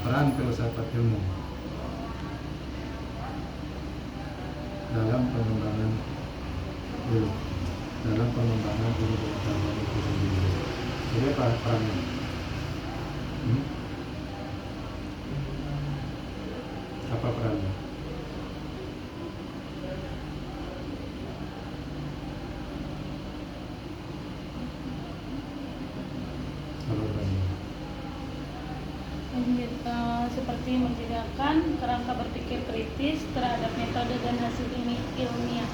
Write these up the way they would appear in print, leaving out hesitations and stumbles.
peran filsafat ilmu dalam pengembangan ilmu pengetahuan itu sendiri. Jadi apa perannya? Apa perannya? Seperti menyediakan kerangka berpikir kritis terhadap metode dan hasil ilmiah.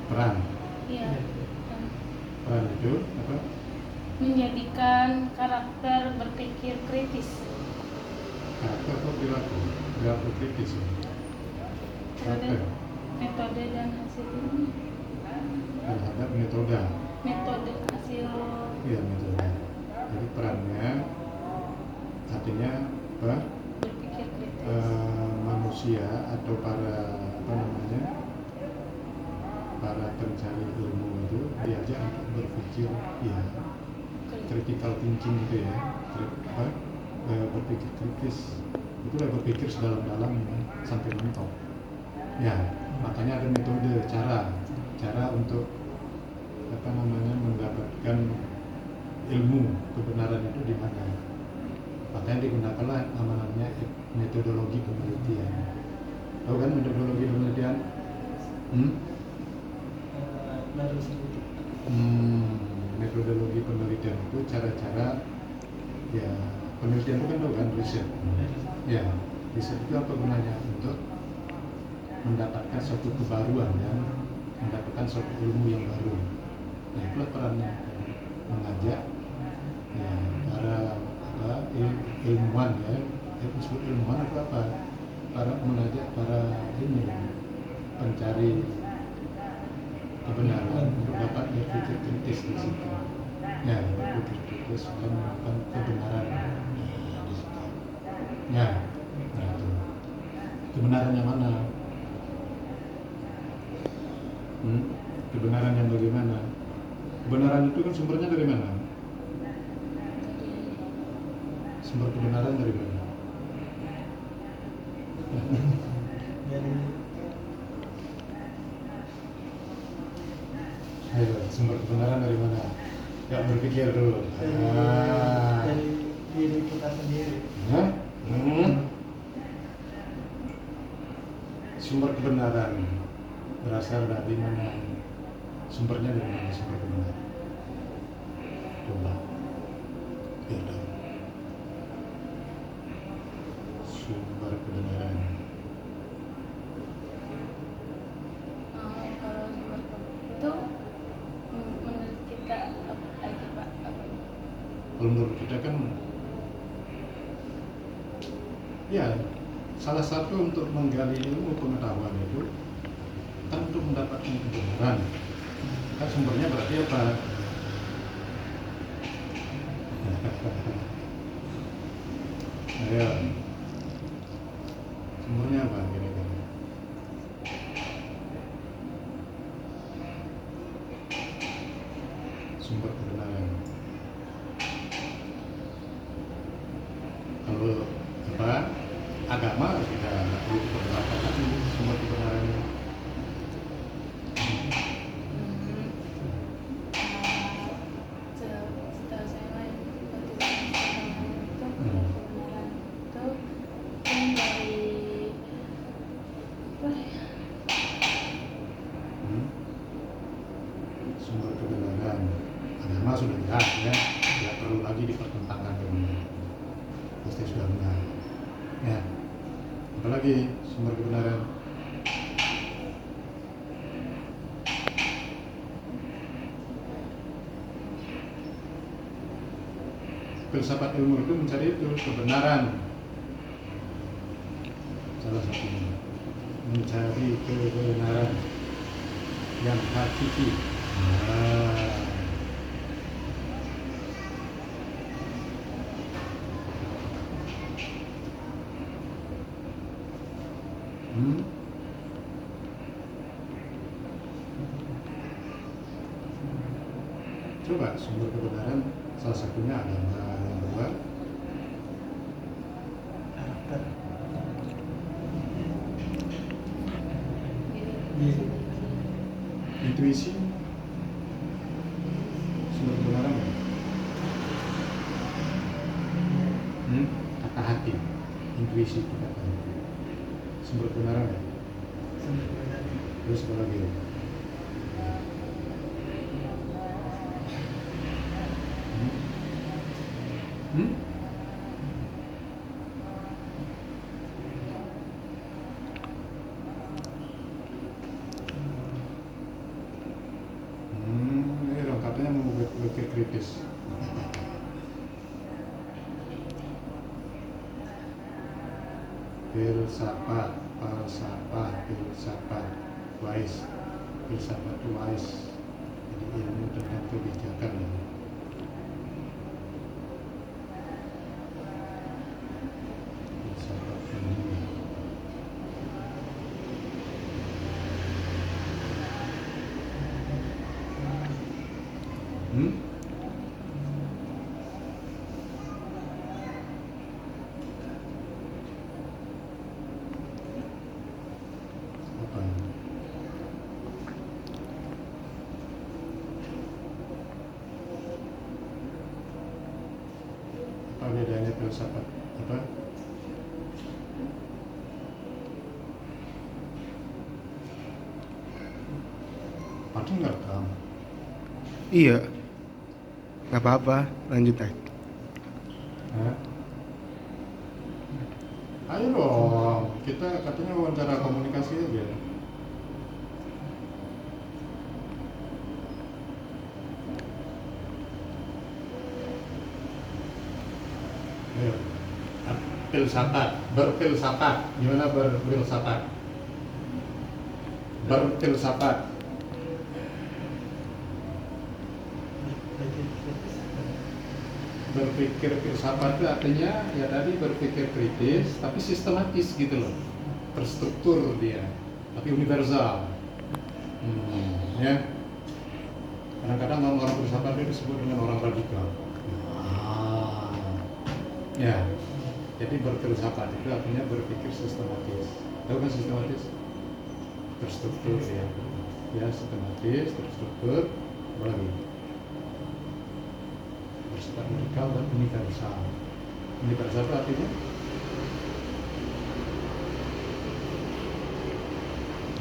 Peran? Iya. Peran itu apa? Menjadikan karakter berpikir kritis. Karakter atau perilaku? Perilaku kritis ya? Metode dan hasil ilmiah. Terhadap metode Hasil. Iya, metode. Jadi perannya artinya apa? Berpikir kritis. Manusia atau para pencari ilmu itu diajak untuk berpikir ya critical thinking gitu ya, berpikir kritis. Itulah berpikir sedalam-dalamnya sampai mentok. Ya, makanya ada metode, cara untuk mendapatkan ilmu kebenaran itu di mana. Makanya digunakanlah namanya metodologi penelitian. Tahu kan metodologi penelitian? Metodologi penelitian itu cara-cara ya, penelitian itu kan tahu kan, riset. Ya, riset itu apa gunanya? Untuk mendapatkan suatu kebaruan dan mendapatkan suatu ilmu yang baru. Nah, itulah perannya, mengajak ya para ilmuwan ya, disebut ilmuwan itu apa? Mengajak para pencari kebenaran untuk dapat berpikir kritis di situ. Ya, berpikir kritis dan menemukan kebenaran di situ. Ya, nah itu. Kebenaran yang mana? Kebenaran yang bagaimana? Kebenaran itu kan sumbernya dari mana? Sumber kebenaran dari mana? Ayo, sumber kebenaran dari mana? Gak berpikir dulu. Dari diri kita sendiri. Sumber kebenaran berasal dari mana? Sumbernya dari mana sumber kebenaran? Coba. Lihat. Sumber kebenaran. Kalau sumber itu menurut kita apa aja Pak? Kalau menurut kita kan ya salah satu untuk menggali ilmu pengetahuan itu kan untuk mendapatkan kebenaran. Kan sumbernya berarti apa? Ayo, sumbernya apa kira-kira? Sumber kebenaran. Kalau apa? Agama sudah nggak perlu diperdebatkan lagi sumber kebenarannya. Setahu saya kebenaran itu kan dari Sumber kebenaran agama sudah jelas ya, tidak perlu lagi dipertentangkan ini, pasti sudah benar. Ya, apalagi sumber kebenaran? Filsafat ilmu itu mencari itu kebenaran, salah satunya mencari kebenaran yang hakiki. Coba sumber kebenaran salah satunya agama yang kedua karakter diri intuisi, sumber kebenaran nggak? Kata hati, intuisi itu kata hati, sumber kebenaran nggak? sebenarnya Terus apa lagi? Hmm? Ini dong katanya mau berpikir kritis. Filsafat, filsafat, wise, filsafat wise. Jadi ilmu tentang kebijakan. Filsafat ilmu. Hmm? Apa? Apa bedanya filsafat? Apa? Pati nggak tahu. Iya, nggak apa-apa, lanjut aja. Hah? Ayo dong, kita katanya wawancara komunikasi aja. Ayo. Filsafat, berfilsafat. Gimana berfilsafat? Berfilsafat. Berpikir filsafat itu artinya ya tadi berpikir kritis tapi sistematis gitu loh, terstruktur dia tapi universal. Ya kadang-kadang orang filsafat itu disebut dengan orang radikal. Ya jadi berfilsafat itu artinya berpikir sistematis. Tahu kan sistematis? Terstruktur ya sistematis, terstruktur, apa lagi? Bersifat radikal dan universal. Universal itu artinya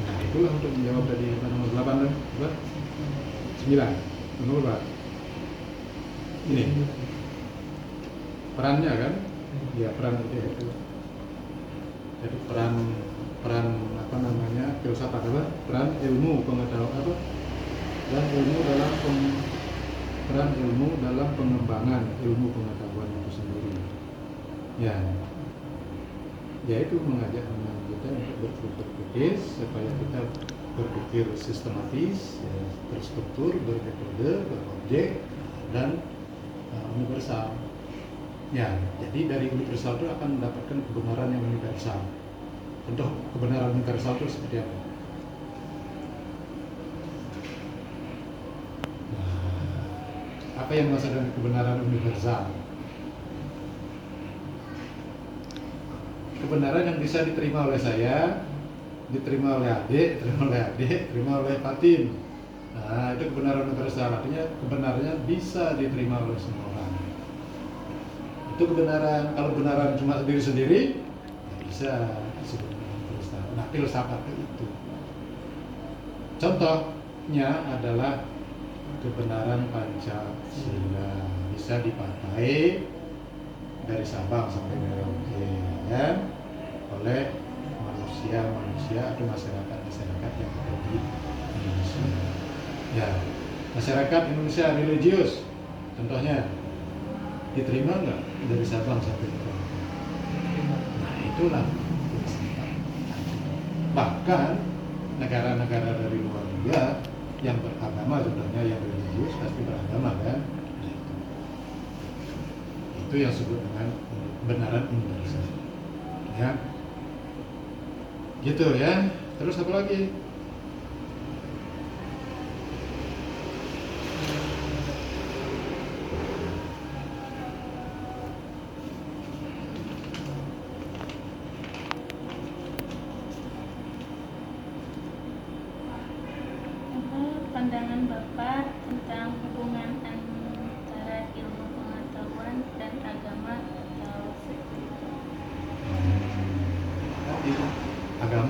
nah itulah untuk menjawab tadi nomor 8 dan 9 nomor berapa? Ini perannya kan? Ya peran itu. Jadi peran apa namanya filsafat apa? Peran ilmu pengetahuan apa? Dan ilmu dalam peran ilmu dalam pengembangan ilmu pengetahuan itu sendiri. Ya itu mengajak kita untuk berpikir kritis supaya kita berpikir sistematis, ya, terstruktur, bermetode, berobjek, dan universal. Ya, jadi dari universal itu akan mendapatkan kebenaran yang universal. Contoh kebenaran universal itu seperti apa? Apa yang dimaksud dengan kebenaran universal? Kebenaran yang bisa diterima oleh saya, diterima oleh adik, diterima oleh Fatin. Nah, itu kebenaran universal. Artinya kebenarannya bisa diterima oleh semua orang. Itu kebenaran. Kalau kebenaran cuma sendiri-sendiri, bisa disebut universal. Nah, filsafat itu. Contohnya adalah kebenaran Pancasila bisa dipakai dari Sabang sampai Merauke ya, oleh manusia atau masyarakat yang ada di Indonesia. Ya, masyarakat Indonesia religius, contohnya diterima nggak dari Sabang sampai Merauke? Nah itulah filsafat. Bahkan negara-negara dari luar juga yang beragama, contohnya yang religius pasti beragama kan. Nah, itu yang disebut dengan kebenaran universal ya gitu ya. Terus apa lagi?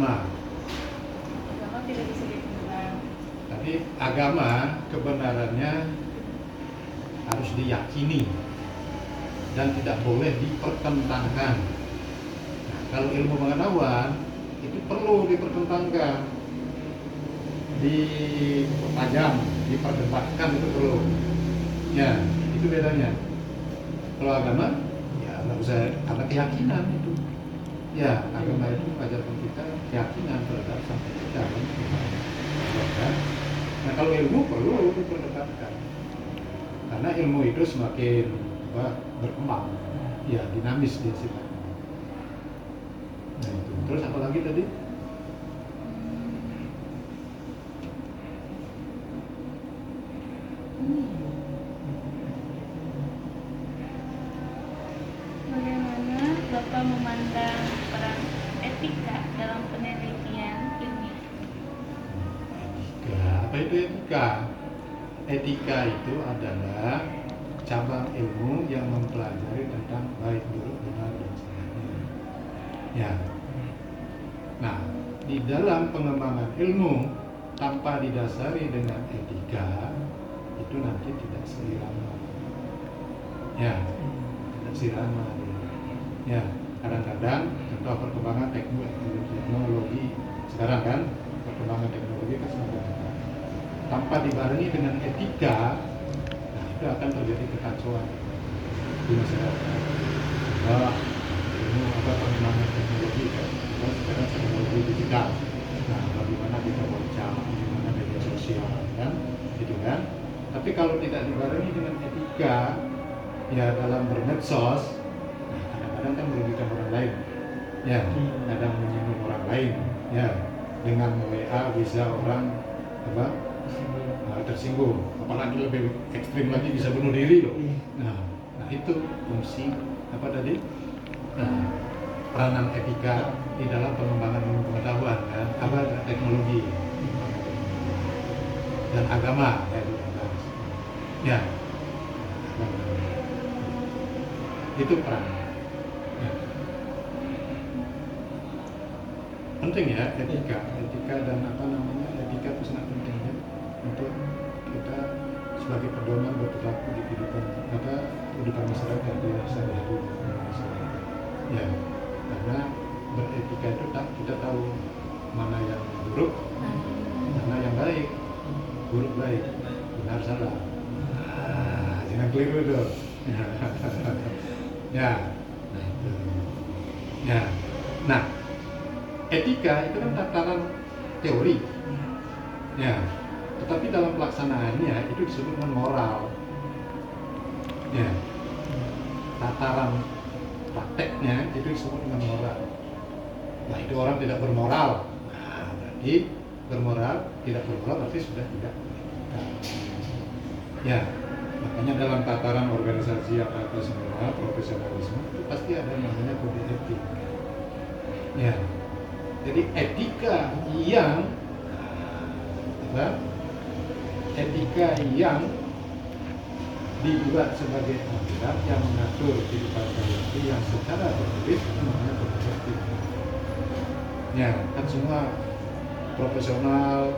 agama. Agama tidak bisa dipegang. Tapi agama kebenarannya harus diyakini dan tidak boleh dipertentangkan. Nah, kalau ilmu pengetahuan itu perlu dipertentangkan, dipertajam, diperdebatkan, itu perlu. Ya, itu bedanya. Kalau agama, ya nggak usah, karena keyakinan itu. Ya, agama itu mengajarkan kita keyakinan terhadap sang pencipta. Nah, kalau ilmu perlu diperdebatkan, karena ilmu itu semakin berkembang, ya dinamis dia sifatnya. Nah itu. Terus apa lagi tadi? Bagaimana Bapak memandang peran etika dalam penelitian ilmiah? Etika. Apa itu etika? Etika itu adalah cabang ilmu yang mempelajari tentang baik, buruk, benar, dan sebagainya. Ya. Nah, di dalam pengembangan ilmu tanpa didasari dengan etika itu nanti tidak seirama. Ya, tidak seirama. Ya, kadang-kadang contoh perkembangan teknologi sekarang kan, perkembangan teknologi kan semakin cepat. Tanpa dibarengi dengan etika, nah itu akan terjadi kekacauan di masyarakat. Ilmu pengembangan teknologi kan, sekarang teknologi digital. Nah, bagaimana kita baca, bagaimana media sosial kan, gitu kan. Tapi kalau tidak dibarengi dengan etika, ya dalam bermedsos, nah kadang-kadang kan merugikan orang lain, ya, kadang menyinggung orang lain, ya, dengan WA bisa orang tersinggung, apalagi lebih ekstrim lagi bisa bunuh diri loh. Nah itu fungsi apa tadi? Peranan etika di dalam pengembangan ilmu pengetahuan kan, teknologi dan agama ya, itu peran. Ya. Penting ya etika dan etika itu sangat penting ya untuk kita sebagai pedoman berperilaku di kehidupan masyarakat ya sehari-hari. Ya, karena beretika itu kita tahu mana yang buruk, mana yang baik, buruk baik, benar salah. Jangan keliru dong. Ya, nah itu. Ya, nah etika itu kan tataran teori. Ya, tetapi dalam pelaksanaannya itu disebut dengan moral. Ya, tataran prakteknya itu disebut dengan moral. Nah itu orang tidak bermoral. Nah berarti tidak bermoral berarti sudah tidak. Ya, makanya dalam tataran organisasi apa semua profesionalisme itu pasti ada yang namanya kode etik. Ya, jadi etika yang dibuat sebagai aturan yang mengatur kehidupan sehari-hari yang secara tertulis itu namanya kode etik. Ya, kan semua profesional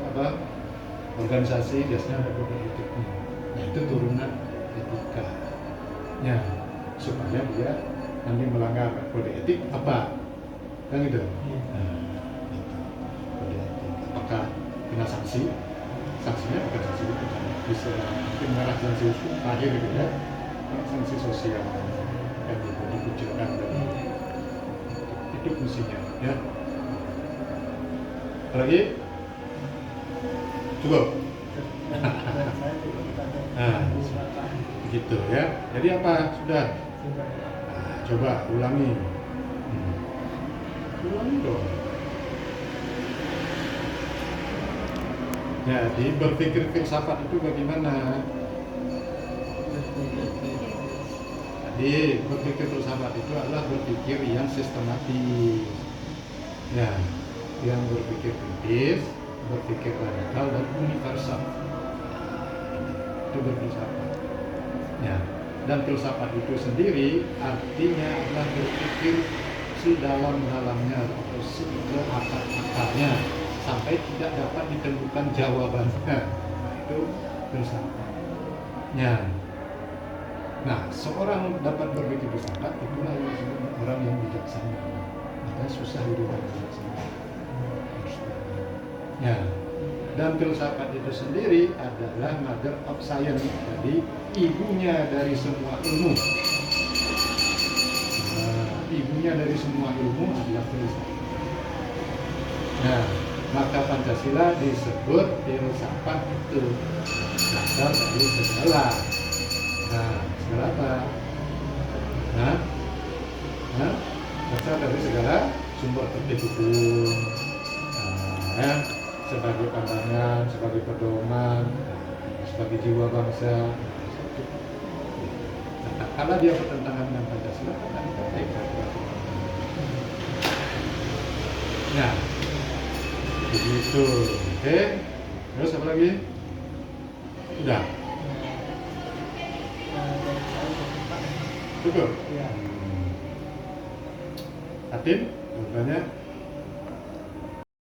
organisasi biasanya ada kode etiknya. Nah itu turunan etika. Ya, supaya dia nanti melanggar kode etik apa? Kan gitu. Nah, itu kode etik. Apakah kena sanksi? Sanksinya bukan sanksi itu kan bisa mungkin mengarah sanksi terakhir gitu ya, sanksi sosial yang dikucilkan dari itu fungsinya ya. Lagi cukup. Nah, begitu ya. Jadi apa sudah? Nah, coba ulangi. Ulangi dong. Jadi berpikir filsafat itu bagaimana? Jadi berpikir filsafat itu adalah berpikir yang sistematis, ya, yang berpikir kritis, berpikir radikal dan universal. Itu berfilsafat. Ya, dan filsafat itu sendiri artinya adalah berpikir sedalam-dalamnya atau ke akar-akarnya sampai tidak dapat ditentukan jawabannya. Nah, itu filsafat. Nah, seorang dapat berpikir filsafat itulah yang disebut orang yang bijaksana. Maka susah hidup yang bijaksana. Ya. Dan filsafat itu sendiri adalah mother of science, jadi ibunya dari semua ilmu. Ibunya dari semua ilmu adalah filsafat. Nah, maka Pancasila disebut filsafat itu dasar dari segala. Nah, segala apa? Dasar dari segala sumber tertib hukum. Sebagai pandangan, sebagai pedoman, sebagai jiwa bangsa. Nah, kalau dia bertentangan dengan Pancasila, kan baik. Nah, begitu. Oke. Terus apa lagi? Udah. Cukup. Iya. Hatim, bertanya.